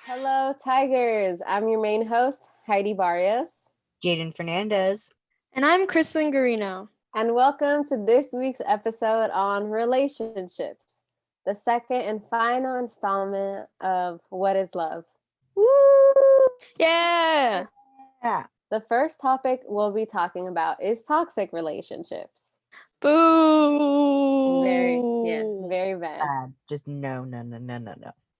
Hello, Tigers. I'm your main host, Heidi Barrios. Jayden Fernandez. And I'm Khrislenn Garino. And welcome to this week's episode on relationships, the second and final installment of What is Love? Woo! Yeah! The first topic we'll be talking about is toxic relationships. Boo! Very bad. Just no.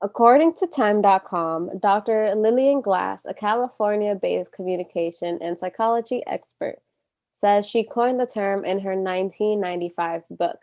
According to Time.com, Dr. Lillian Glass, a California-based communication and psychology expert, says she coined the term in her 1995 book,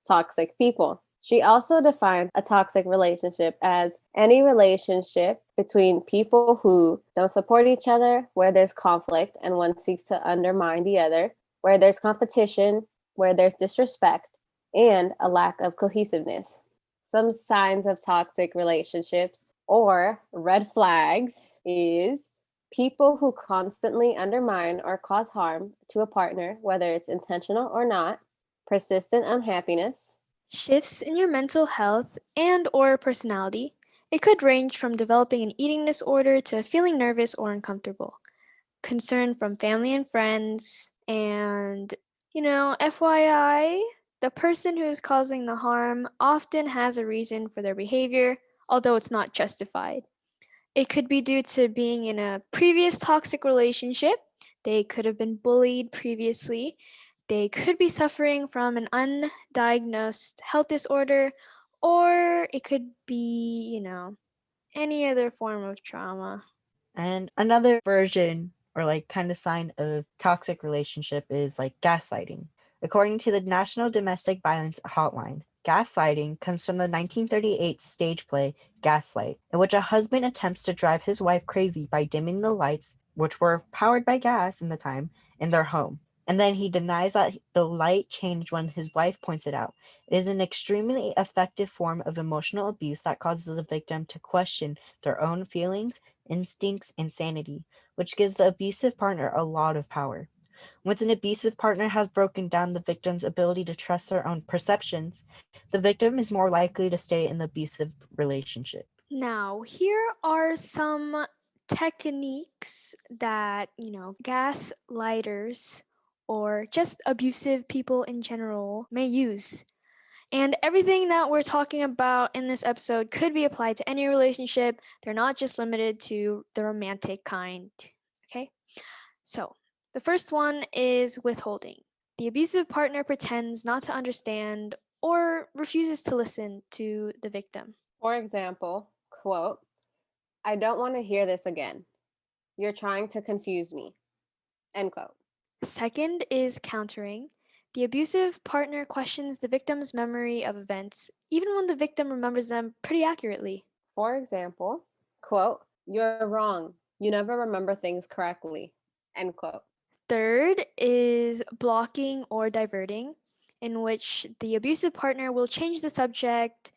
Toxic People. She also defines a toxic relationship as any relationship between people who don't support each other, where there's conflict and one seeks to undermine the other, where there's competition, where there's disrespect, and a lack of cohesiveness. Some signs of toxic relationships or red flags is people who constantly undermine or cause harm to a partner, whether it's intentional or not, persistent unhappiness, shifts in your mental health and or personality. It could range from developing an eating disorder to feeling nervous or uncomfortable, concern from family and friends, and, FYI, the person who is causing the harm often has a reason for their behavior, although it's not justified. It could be due to being in a previous toxic relationship. They could have been bullied previously. They could be suffering from an undiagnosed health disorder, or it could be, any other form of trauma. And another version or kind of sign of toxic relationship is gaslighting. According to the National Domestic Violence Hotline, gaslighting comes from the 1938 stage play Gaslight, in which a husband attempts to drive his wife crazy by dimming the lights, which were powered by gas in the time, in their home. And then he denies that the light changed when his wife points it out. It is an extremely effective form of emotional abuse that causes the victim to question their own feelings, instincts, and sanity, which gives the abusive partner a lot of power. Once an abusive partner has broken down the victim's ability to trust their own perceptions, the victim is more likely to stay in the abusive relationship. Now, here are some techniques that, gaslighters or just abusive people in general may use. And everything that we're talking about in this episode could be applied to any relationship. They're not just limited to the romantic kind. Okay? So, the first one is withholding. The abusive partner pretends not to understand or refuses to listen to the victim. For example, quote, "I don't want to hear this again. You're trying to confuse me." End quote. Second is countering. The abusive partner questions the victim's memory of events, even when the victim remembers them pretty accurately. For example, quote, "You're wrong. You never remember things correctly." End quote. Third is blocking or diverting, in which the abusive partner will change the subject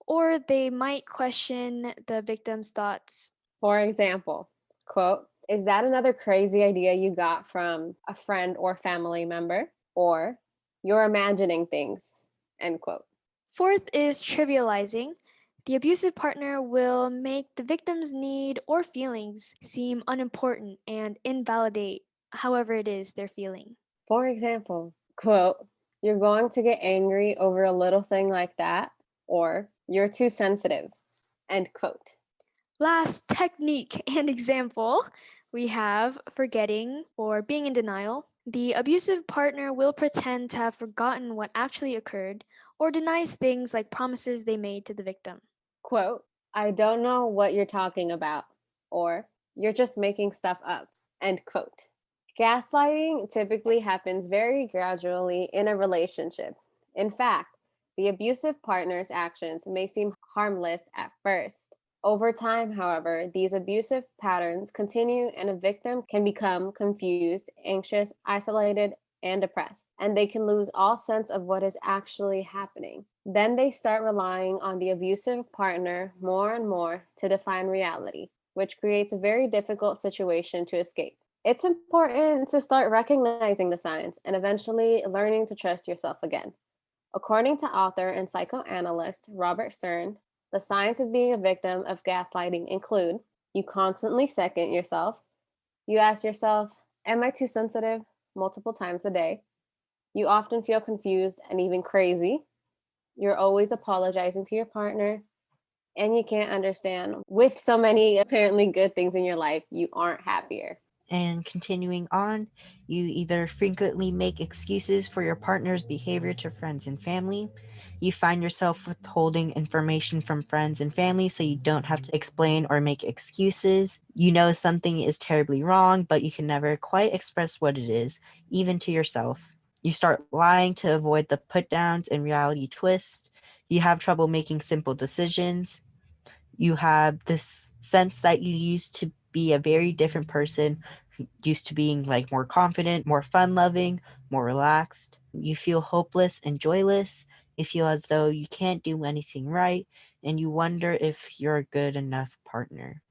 or they might question the victim's thoughts. For example, quote, "Is that another crazy idea you got from a friend or family member?" Or, "You're imagining things." End quote. Fourth is trivializing. The abusive partner will make the victim's need or feelings seem unimportant and invalidate however it is they're feeling. For example, quote, "You're going to get angry over a little thing like that," or "You're too sensitive." End quote. Last technique and example, we have forgetting or being in denial. The abusive partner will pretend to have forgotten what actually occurred or denies things like promises they made to the victim. Quote, "I don't know what you're talking about," or "You're just making stuff up." End quote. Gaslighting typically happens very gradually in a relationship. In fact, the abusive partner's actions may seem harmless at first. Over time, however, these abusive patterns continue and a victim can become confused, anxious, isolated, and depressed, and they can lose all sense of what is actually happening. Then they start relying on the abusive partner more and more to define reality, which creates a very difficult situation to escape. It's important to start recognizing the signs and eventually learning to trust yourself again. According to author and psychoanalyst Robert Stern, the signs of being a victim of gaslighting include: you constantly second yourself. You ask yourself, am I too sensitive? Multiple times a day. You often feel confused and even crazy. You're always apologizing to your partner. And you can't understand, with so many apparently good things in your life, you aren't happier. And continuing on, you either frequently make excuses for your partner's behavior to friends and family. You find yourself withholding information from friends and family so you don't have to explain or make excuses. You know something is terribly wrong, but you can never quite express what it is, even to yourself. You start lying to avoid the put downs and reality twists. You have trouble making simple decisions. You have this sense that you used to be a very different person, used to being like more confident, more fun loving, more relaxed. You feel hopeless and joyless. You feel as though you can't do anything right, and you wonder if you're a good enough partner.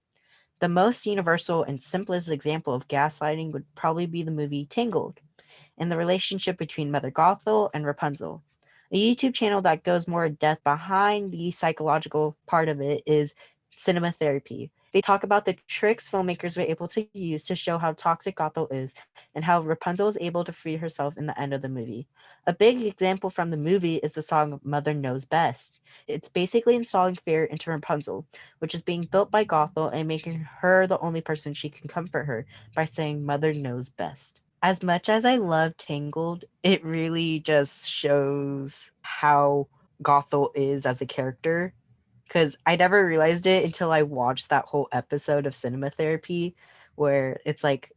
The most universal and simplest example of gaslighting would probably be the movie Tangled and the relationship between Mother Gothel and Rapunzel. A YouTube channel that goes more in depth behind the psychological part of it is Cinema Therapy. They talk about the tricks filmmakers were able to use to show how toxic Gothel is and how Rapunzel is able to free herself in the end of the movie. A big example from the movie is the song Mother Knows Best. It's basically installing fear into Rapunzel, which is being built by Gothel and making her the only person she can comfort her by saying Mother Knows Best. As much as I love Tangled, it really just shows how Gothel is as a character. Because I never realized it until I watched that whole episode of Cinema Therapy, where it's like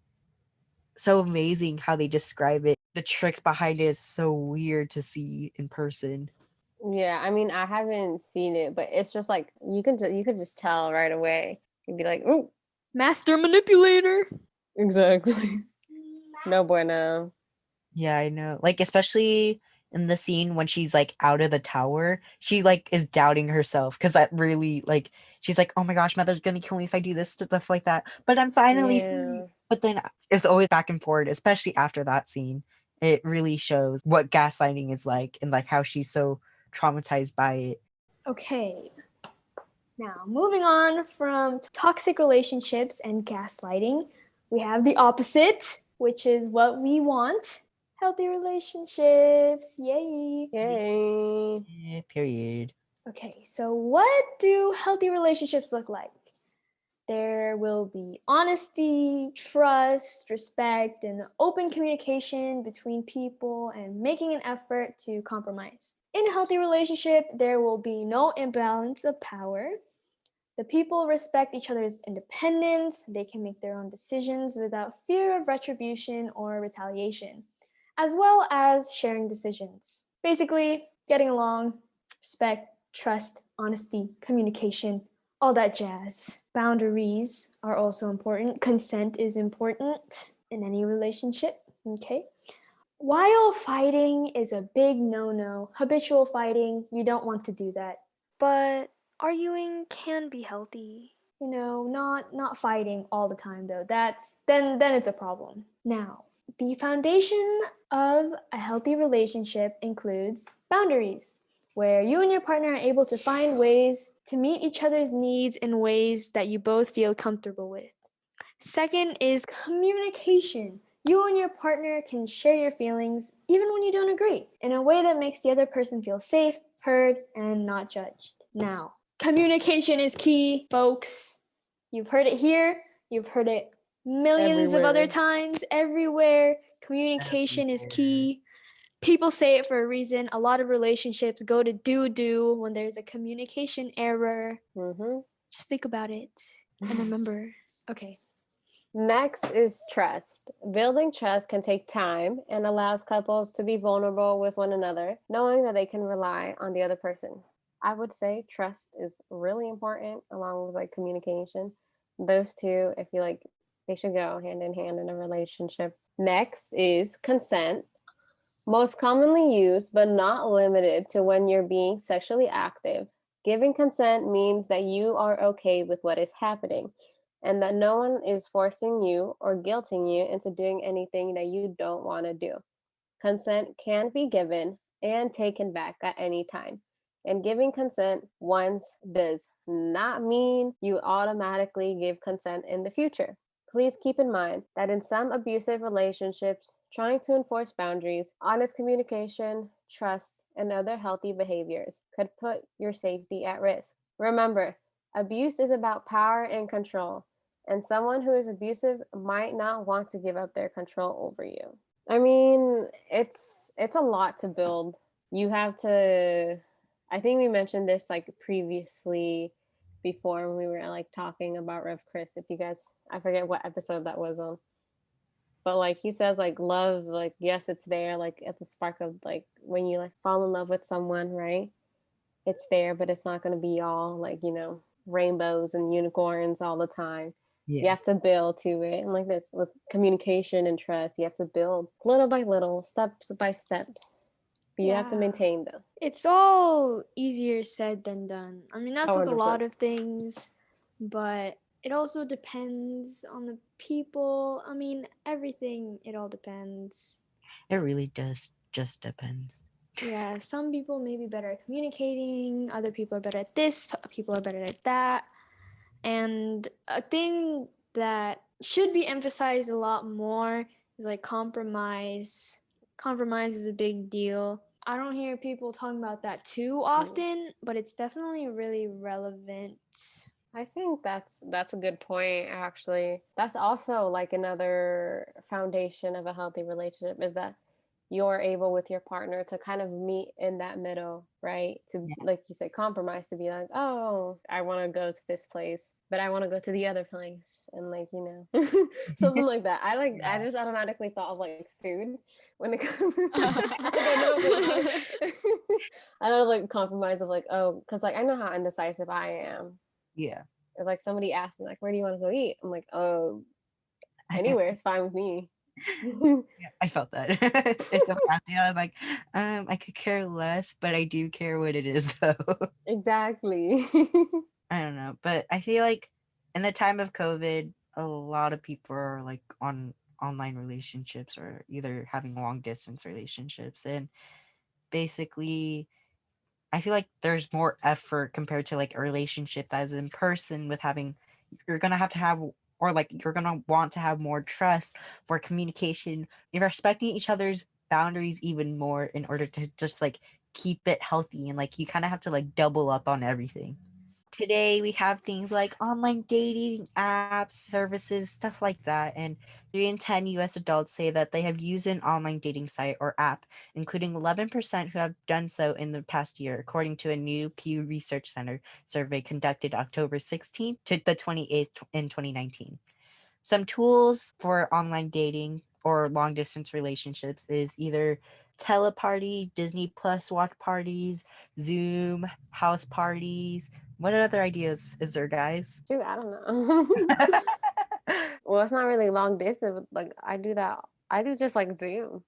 so amazing how they describe it. The tricks behind it is so weird to see in person. Yeah, I mean, I haven't seen it, but it's just like you could just tell right away. You'd be like, "Ooh, Master manipulator. exactly." No bueno. Yeah, I know. Like, especially in the scene when she's like out of the tower, she like is doubting herself because that really like she's like, oh my gosh, mother's gonna kill me if I do this stuff like that. But I'm finally free. Yeah. But then it's always back and forward, especially after that scene. It really shows what gaslighting is like and like how she's so traumatized by it. Okay. Now, moving on from toxic relationships and gaslighting, we have the opposite, which is what we want: healthy relationships. Yay. Yay. Yeah, period. Okay, so what do healthy relationships look like? There will be honesty, trust, respect, and open communication between people and making an effort to compromise. In a healthy relationship, there will be no imbalance of power. The people respect each other's independence. They can make their own decisions without fear of retribution or retaliation, as well as sharing decisions. Basically, getting along, respect, trust, honesty, communication, all that jazz. Boundaries are also important. Consent is important in any relationship, okay? While fighting is a big no-no, habitual fighting, you don't want to do that. But arguing can be healthy. You know, not fighting all the time though. That's then it's a problem. Now, the foundation of a healthy relationship includes boundaries, where you and your partner are able to find ways to meet each other's needs in ways that you both feel comfortable with. Second is communication. You and your partner can share your feelings even when you don't agree in a way that makes the other person feel safe, heard, and not judged. Now, communication is key, folks. You've heard it here, you've heard it millions of other Everywhere. times, everywhere. Communication is key. People say it for a reason. A lot of relationships go to doo-doo when there's a communication error. Mm-hmm. Just think about it and remember. Okay. Next is trust. Building trust can take time and allows couples to be vulnerable with one another, knowing that they can rely on the other person. I would say trust is really important along with like communication. Those two, I feel like they should go hand in hand in a relationship. Next is consent. Most commonly used, but not limited to when you're being sexually active. Giving consent means that you are okay with what is happening. and that no one is forcing you or guilting you into doing anything that you don't want to do. Consent can be given and taken back at any time. And giving consent once does not mean you automatically give consent in the future. Please keep in mind that in some abusive relationships, trying to enforce boundaries, honest communication, trust, and other healthy behaviors could put your safety at risk. Remember, abuse is about power and control, and someone who is abusive might not want to give up their control over you. I mean, it's a lot to build. You have to, I think we mentioned this like previously before when we were like talking about Rev Chris. If you guys, I forget what episode that was on. But like he says, like love, like yes, it's there, like at the spark of like when you like fall in love with someone, right? It's there, but it's not gonna be all like, rainbows and unicorns all the time. You have to build to it. And like this with communication and trust, you have to build little by little, steps by steps. But you have to maintain those. It's all easier said than done. I mean, that's with a 100%. lot of things, but it also depends on the people. I mean, everything, it all depends. It really does just depends. Yeah, some people may be better at communicating, other people are better at this, people are better at that. And a thing that should be emphasized a lot more is like compromise. Compromise is a big deal. I don't hear people talking about that too often, but it's definitely really relevant. I think that's a good point actually. That's also like another foundation of a healthy relationship is that you're able with your partner to kind of meet in that middle, right? To like you said, compromise, to be like, oh, I want to go to this place, but I want to go to the other place, and like something like that. I just automatically thought of like food when it comes. I don't know. I don't like compromise of like, oh, because like I know how indecisive I am. Yeah. If like somebody asked me like, where do you want to go eat? I'm like, oh, anywhere is fine with me. Yeah, I felt that. If someone asked me, I'm like, I could care less, but I do care what it is, though. Exactly. I don't know, but I feel like in the time of COVID, a lot of people are like on online relationships or either having long distance relationships, and basically, I feel like there's more effort compared to like a relationship that is in person with having you're gonna have to have or like you're gonna want to have more trust, more communication, you're respecting each other's boundaries even more in order to just like keep it healthy and like you kind of have to like double up on everything. Today we have things like online dating apps, services, stuff like that. And 3 in 10 US adults say that they have used an online dating site or app, including 11% who have done so in the past year, according to a new Pew Research Center survey conducted October 16th to the 28th in 2019. Some tools for online dating or long distance relationships is either Teleparty, Disney Plus watch parties, Zoom, house parties. What other ideas is there, guys? Shoot, I don't know. Well, it's not really long distance. But like I do that. I do just like Zoom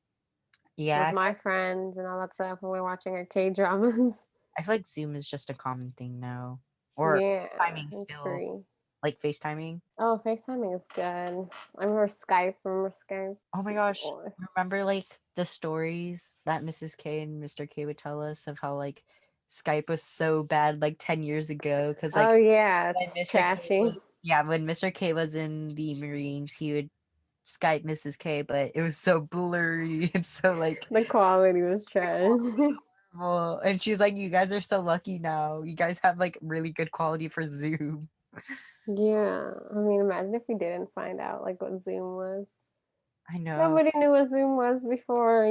Yeah, with my friends and all that stuff when we're watching our K dramas. I feel like Zoom is just a common thing now. Or Yeah, FaceTiming it's still. free. Like FaceTiming. Oh, FaceTiming is good. I remember Skype. Remember Skype? Oh my gosh. Or- Remember like the stories that Mrs. K and Mr. K would tell us of how like Skype was so bad like 10 years ago because Oh like yeah, when it's Mr. K trashy. was when Mr. K was in the Marines, he would Skype Mrs. K, but it was so blurry and so like The quality was trash. horrible. And she's like, "You guys are so lucky now. You guys have like really good quality for Zoom." Yeah, I mean, imagine if we didn't find out like what Zoom was. I know. Nobody knew what Zoom was before,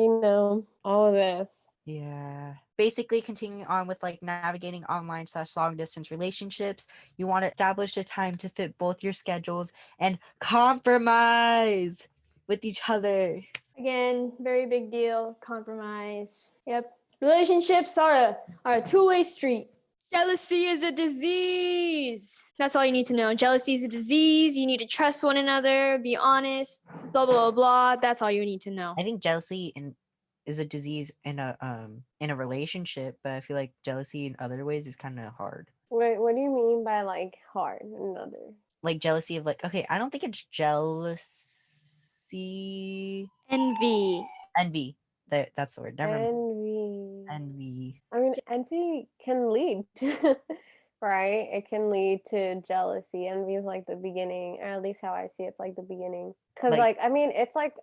all of this. Yeah. Basically, continuing on with like navigating online / long distance relationships, you want to establish a time to fit both your schedules and compromise with each other. Again, very big deal. Compromise. Yep. Relationships are a two-way street. Jealousy is a disease. That's all you need to know. Jealousy is a disease. You need to trust one another, be honest, blah, blah, blah. That's all you need to know. I think jealousy is a disease in a relationship, but I feel like jealousy in other ways is kind of hard. What do you mean by like hard? Another. like jealousy of like, okay, I don't think it's jealousy. Envy. Envy. There, that's the word. Never mind. Envy. Envy. I mean, envy can lead, right? It can lead to jealousy. Envy is like the beginning, or at least how I see it's like the beginning. Because, Like, I mean, it's like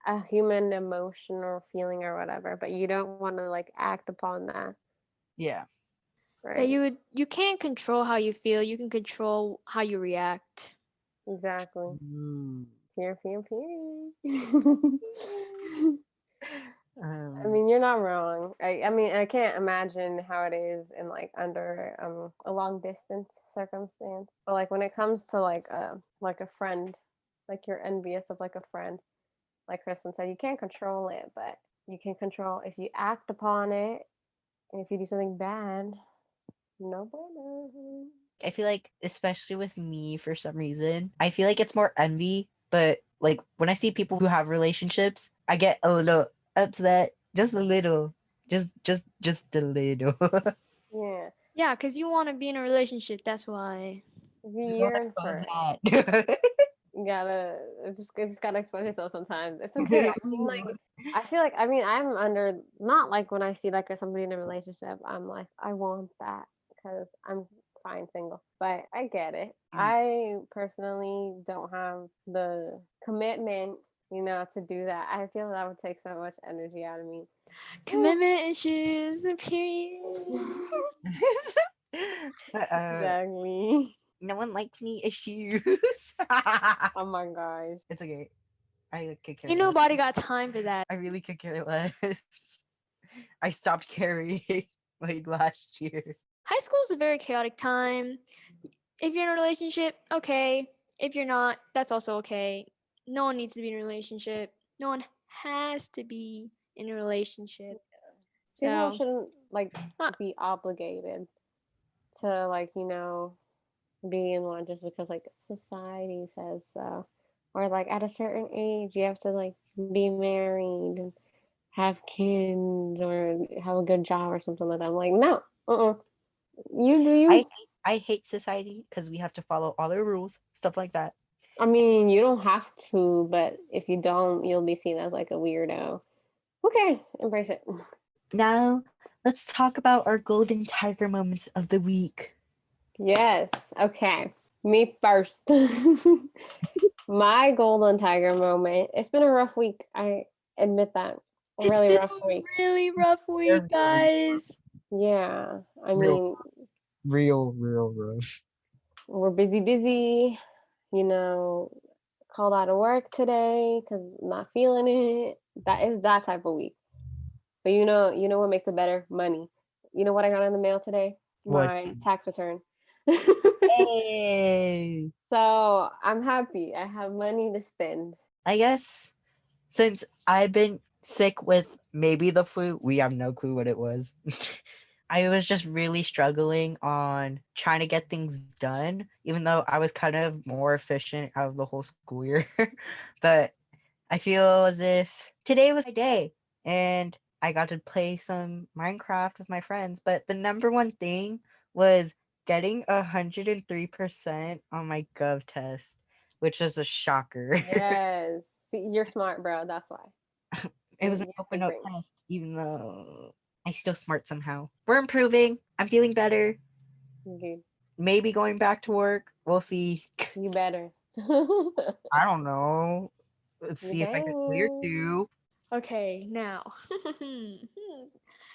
a human emotion or feeling or whatever, but you don't want to like act upon that, yeah. Yeah, right? you can't control how you feel. You can control how you react. Exactly. Ooh. Fear, fear, fear. I Um, mean, you're not wrong. I mean, I can't imagine how it is in like under a long distance circumstance. But like when it comes to like a friend, like you're envious of like a friend, like Kristen said, you can't control it, but you can control if you act upon it, and if you do something bad, no bueno. I feel like, especially with me, for some reason, I feel like it's more envy. But like when I see people who have relationships, I get a little upset, just a little, just a little. Yeah, Yeah, because you want to be in a relationship. That's why. if you What yearn for was it, that? you gotta you just gotta expose yourself sometimes. It's okay. I mean, like I feel like I'm under not like when I see like somebody in a relationship, I'm like I want that because I'm fine single. But I get it. I personally don't have the commitment, to do that. I feel that would take so much energy out of me. Commitment issues. Period. Exactly. No one likes me issues. Oh my gosh. It's okay. I could care Ain't less. nobody got time for that. I really could care less. I stopped carrying like last year. High school is a very chaotic time. If you're in a relationship, okay. If you're not, that's also okay. No one needs to be in a relationship. No one has to be in a relationship. People So, shouldn't like huh, be obligated to like, be in one just because like society says so. Or like at a certain age you have to like be married and have kids or have a good job or something like that. I'm like, no, you do I you. I hate society because we have to follow all their rules, stuff like that. I mean, you don't have to, but if you don't, you'll be seen as like a weirdo. Okay, embrace it. Now, let's talk about our golden tiger moments of the week. Yes. Okay. Me first. My golden tiger moment. It's been a rough week. I admit that. A it's really been rough a week. really rough week, guys. Yeah. I Real, mean, real rough. we're busy, you know, called out of work today because not feeling it. That is that type of week. But you know what makes it better? Money. You know what I got in the mail today? What? My tax return. Hey! So I'm happy. I have money to spend. I guess since I've been sick with maybe the flu, we have no clue what it was. I was just really struggling on trying to get things done, even though I was kind of more efficient out of the whole school year. But I feel as if today was my day and I got to play some Minecraft with my friends. But the number one thing was getting 103% on my Gov test, which was a shocker. Yes. See, you're smart, bro. That's why. It was an You have open big note brains. test, even though I still smart somehow. We're improving. I'm feeling better. Good. Maybe going back to work. We'll see. You better. I don't know. Let's You see if I can clear better. two. Okay, now.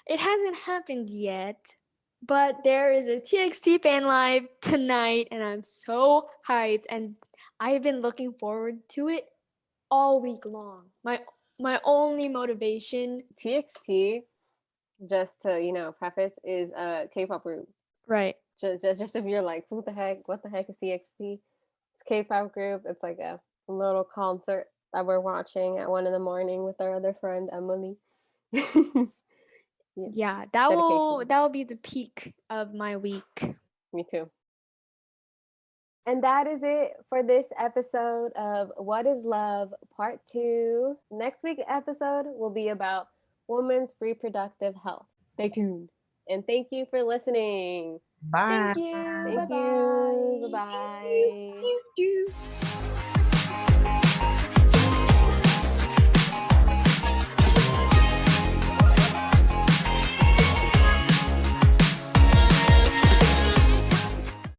It hasn't happened yet, but there is a TXT fan live tonight, and I'm so hyped. And I've been looking forward to it all week long. My only motivation. TXT, just to preface, is a K-pop group. Right. Just if you're like, who the heck? What the heck is TXT? It's a K-pop group. It's like a little concert that we're watching at 1 a.m. with our other friend Emily. Yeah, Yeah, dedication. that will be the peak of my week. Me too. And that is it for this episode of What is Love Part 2. Next week's episode will be about women's reproductive health. Stay tuned. And thank you for listening. Bye. Thank you. Thank Bye-bye. you. Bye-bye. You.